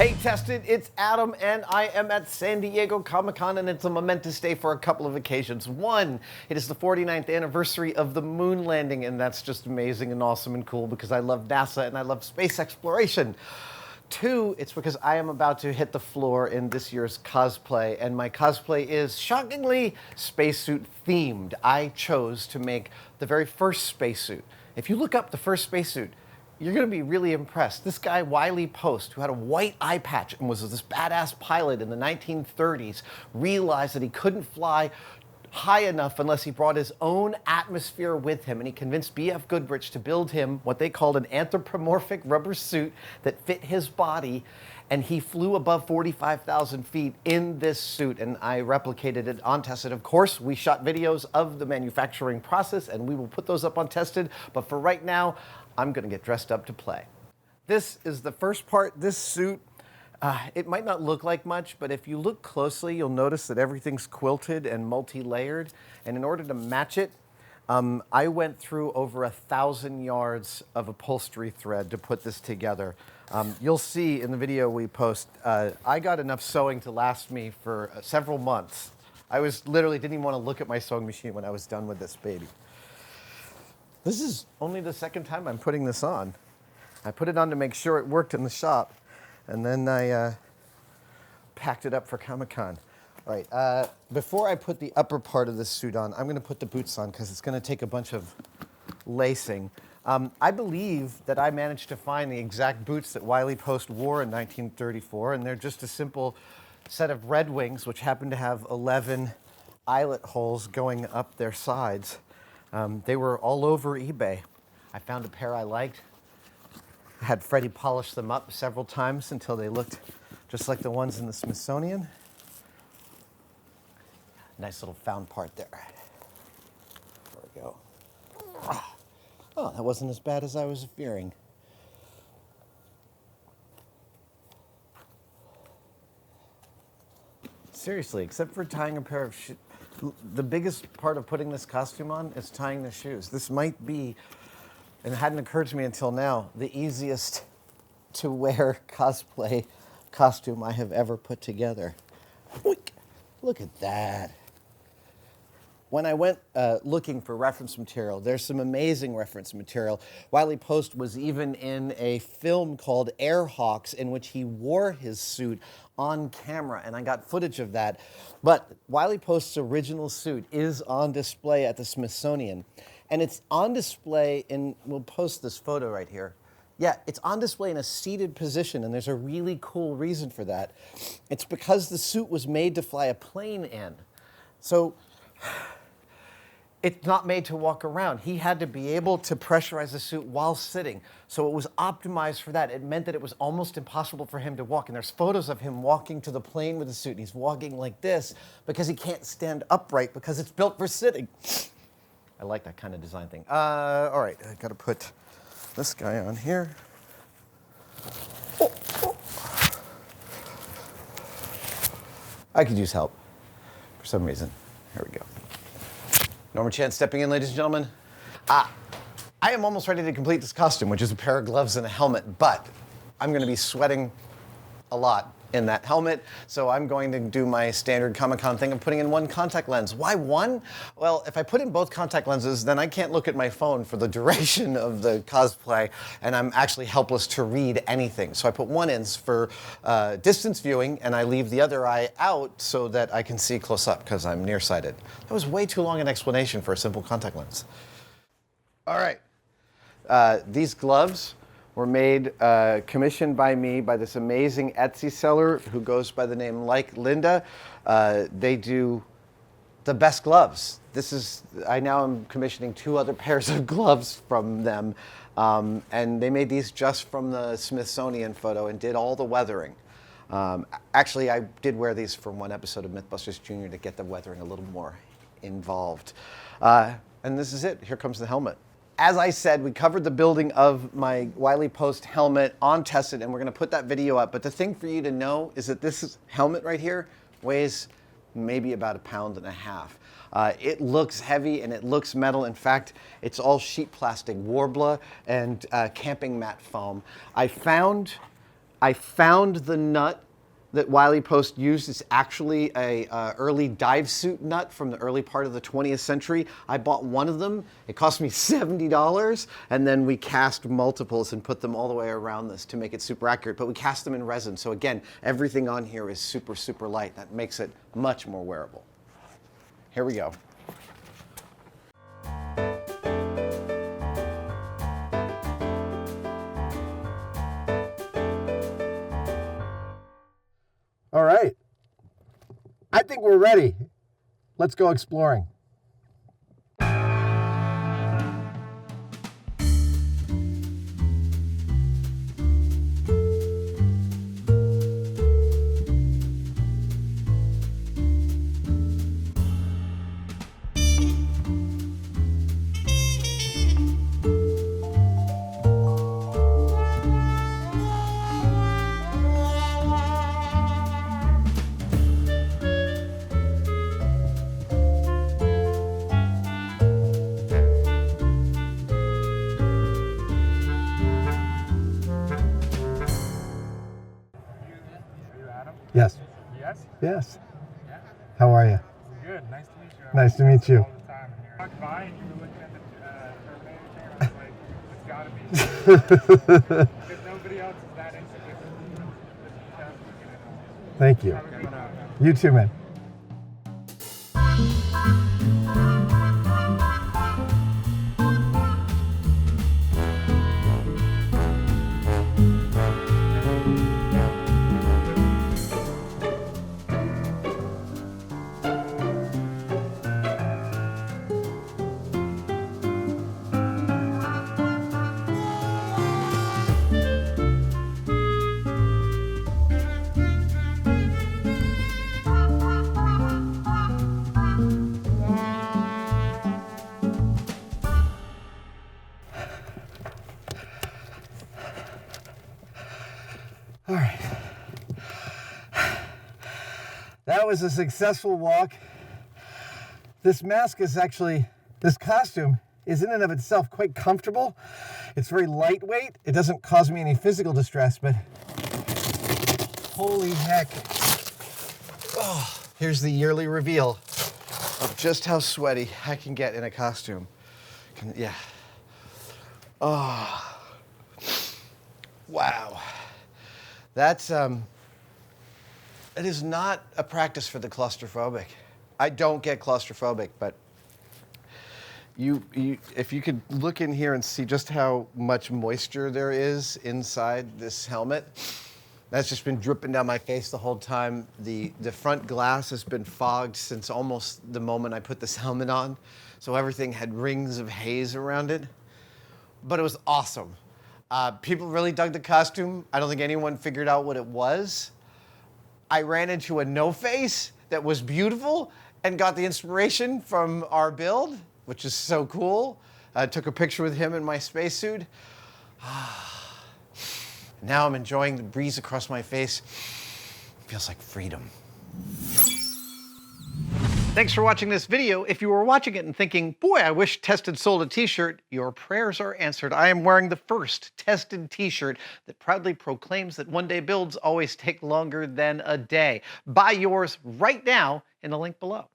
Hey Tested, it's Adam and I am at San Diego Comic-Con and it's a momentous day for a couple of occasions. One, it is the 49th anniversary of the moon landing and that's just amazing and awesome and cool because I love NASA and I love space exploration. Two, it's because I am about to hit the floor in this year's cosplay and my cosplay is shockingly spacesuit themed. I chose to make the very first spacesuit. If you look up the first spacesuit, you're going to be really impressed. This guy, Wiley Post, who had a white eye patch and was this badass pilot in the 1930s, realized that he couldn't fly high enough unless he brought his own atmosphere with him. And he convinced B.F. Goodrich to build him what they called an anthropomorphic rubber suit that fit his body. And he flew above 45,000 feet in this suit, and I replicated it on Tested. Of course, we shot videos of the manufacturing process, and we will put those up on Tested. But for right now, I'm going to get dressed up to play. This is the first part. This suit, it might not look like much, but if you look closely, you'll notice that everything's quilted and multi-layered. And in order to match it, I went through over 1,000 yards of upholstery thread to put this together. You'll see in the video we post, I got enough sewing to last me for several months. I literally didn't even want to look at my sewing machine when I was done with this baby. This is only the second time I'm putting this on. I put it on to make sure it worked in the shop, and then I packed it up for Comic-Con. All right, before I put the upper part of this suit on, I'm going to put the boots on because it's going to take a bunch of lacing. I believe that I managed to find the exact boots that Wiley Post wore in 1934, and they're just a simple set of Red Wings, which happen to have 11 eyelet holes going up their sides. They were all over eBay. I found a pair I liked. I had Freddie polish them up several times until they looked just like the ones in the Smithsonian. Nice little found part there. There we go. Oh, that wasn't as bad as I was fearing. Seriously, except for tying a pair of shoes. The biggest part of putting this costume on is tying the shoes. This might be, and it hadn't occurred to me until now, the easiest to wear cosplay costume I have ever put together. Look at that. When I went looking for reference material, there's some amazing reference material. Wiley Post was even in a film called Airhawks in which he wore his suit on camera, and I got footage of that. But Wiley Post's original suit is on display at the Smithsonian, and it's on display in, we'll post this photo right here. Yeah, it's on display in a seated position, and there's a really cool reason for that. It's because the suit was made to fly a plane in. So it's not made to walk around. He had to be able to pressurize the suit while sitting. So it was optimized for that. It meant that it was almost impossible for him to walk. And there's photos of him walking to the plane with the suit. And he's walking like this because he can't stand upright because it's built for sitting. I like that kind of design thing. All right, I gotta put this guy on here. I could use help for some reason. Here we go. Norman Chan stepping in, ladies and gentlemen. I am almost ready to complete this costume, which is a pair of gloves and a helmet, but I'm going to be sweating a lot in that helmet, so I'm going to do my standard Comic-Con thing of putting in one contact lens. Why one? Well, if I put in both contact lenses, then I can't look at my phone for the duration of the cosplay, and I'm actually helpless to read anything. So I put one in for distance viewing, and I leave the other eye out so that I can see close up, because I'm nearsighted. That was way too long an explanation for a simple contact lens. All right. These gloves were made, commissioned by me by this amazing Etsy seller who goes by the name Like Linda. They do the best gloves. I now am commissioning 2 other pairs of gloves from them. And they made these just from the Smithsonian photo and did all the weathering. Actually, I did wear these for one episode of Mythbusters Jr. to get the weathering a little more involved. And this is it. Here comes the helmet. As I said, we covered the building of my Wiley Post helmet on Tested, and we're going to put that video up. But the thing for you to know is that this helmet right here weighs maybe about 1.5 pounds. It looks heavy and it looks metal. In fact, it's all sheet plastic, Warbler, and camping mat foam. I found I found the nut that Wiley Post used. Is actually a early dive suit nut from the early part of the 20th century. I bought one of them. It cost me $70, and then we cast multiples and put them all the way around this to make it super accurate. But we cast them in resin, so again, everything on here is super, super light. That makes it much more wearable. Here we go. All right. I think we're ready. Let's go exploring. Yes. Yes? Yes. Yeah. How are you? Good. Nice to meet you. Nice to meet you. All the time here. I walked by and you were looking at the Terminator chair, and I was like, it's got to be. Because nobody else is that into this. Thank you. Have a great time. You too, man. All right. That was a successful walk. This mask is actually, this costume is in and of itself quite comfortable. It's very lightweight. It doesn't cause me any physical distress, but holy heck. Oh, here's the yearly reveal of just how sweaty I can get in a costume. Yeah. Oh. Wow. That's, it is not a practice for the claustrophobic. I don't get claustrophobic, but if you could look in here and see just how much moisture there is inside this helmet, that's just been dripping down my face the whole time. The front glass has been fogged since almost the moment I put this helmet on, so everything had rings of haze around it, but it was awesome. People really dug the costume. I don't think anyone figured out what it was. I ran into a no-face that was beautiful and got the inspiration from our build, which is so cool. I took a picture with him in my spacesuit. Now I'm enjoying the breeze across my face. It feels like freedom. Thanks for watching this video. If you were watching it and thinking, boy, I wish Tested sold a t-shirt, your prayers are answered. I am wearing the first Tested t-shirt that proudly proclaims that one-day builds always take longer than a day. Buy yours right now in the link below.